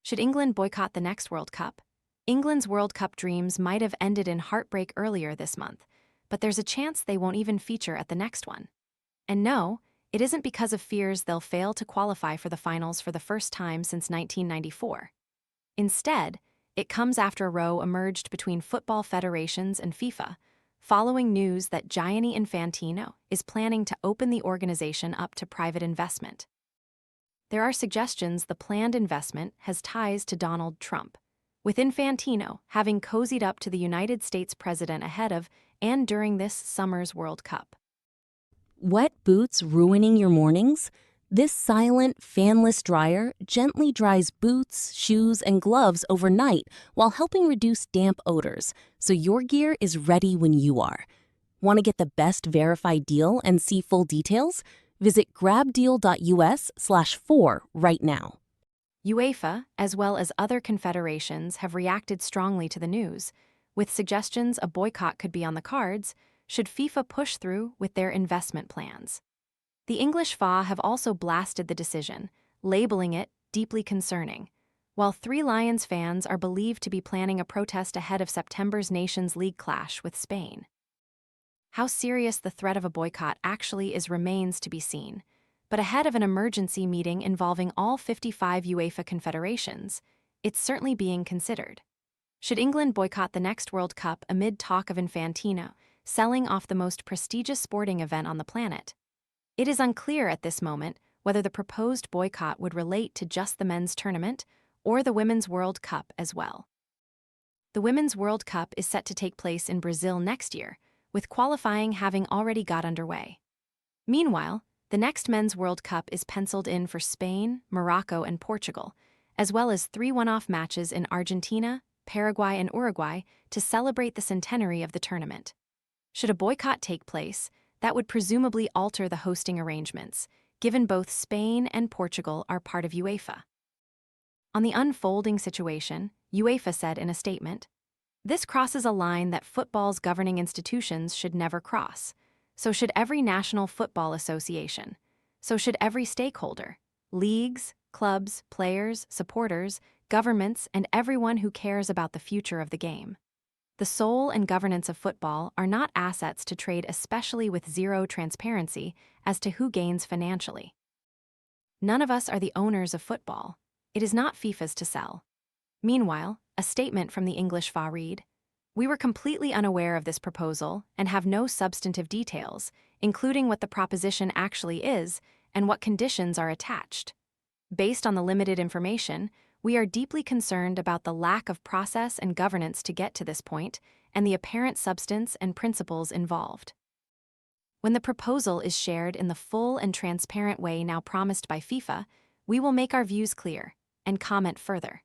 Should England boycott the next World Cup? England's World Cup dreams might have ended in heartbreak earlier this month, but there's a chance they won't even feature at the next one. And no, it isn't because of fears they'll fail to qualify for the finals for the first time since 1994. Instead, it comes after a row emerged between football federations and FIFA, following news that Gianni Infantino is planning to open the organization up to private investment. There are suggestions the planned investment has ties to Donald Trump, with Infantino having cozied up to the United States president ahead of and during this summer's World Cup. Wet boots ruining your mornings? This silent, fanless dryer gently dries boots, shoes, and gloves overnight while helping reduce damp odors, so your gear is ready when you are. Want to get the best verified deal and see full details? Visit grabdeal.us/4 right now. UEFA, as well as other confederations, have reacted strongly to the news, with suggestions a boycott could be on the cards should FIFA push through with their investment plans. The English FA have also blasted the decision, labeling it deeply concerning, while Three Lions fans are believed to be planning a protest ahead of September's Nations League clash with Spain. How serious the threat of a boycott actually is remains to be seen, but ahead of an emergency meeting involving all 55 UEFA confederations, it's certainly being considered. Should England boycott the next World Cup amid talk of Infantino selling off the most prestigious sporting event on the planet? It is unclear at this moment whether the proposed boycott would relate to just the men's tournament or the Women's World Cup as well. The Women's World Cup is set to take place in Brazil next year, with qualifying having already got underway. Meanwhile, the next Men's World Cup is penciled in for Spain, Morocco, and Portugal, as well as 3 one-off matches in Argentina, Paraguay, and Uruguay to celebrate the centenary of the tournament. Should a boycott take place, that would presumably alter the hosting arrangements, given both Spain and Portugal are part of UEFA. On the unfolding situation, UEFA said in a statement, "This crosses a line that football's governing institutions should never cross. So should every national football association. So should every stakeholder, leagues, clubs, players, supporters, governments, and everyone who cares about the future of the game. The soul and governance of football are not assets to trade, especially with zero transparency as to who gains financially. None of us are the owners of football. It is not FIFA's to sell." Meanwhile, a statement from the English FA read, "We were completely unaware of this proposal and have no substantive details, including what the proposition actually is and what conditions are attached. Based on the limited information, we are deeply concerned about the lack of process and governance to get to this point and the apparent substance and principles involved. When the proposal is shared in the full and transparent way now promised by FIFA, we will make our views clear and comment further."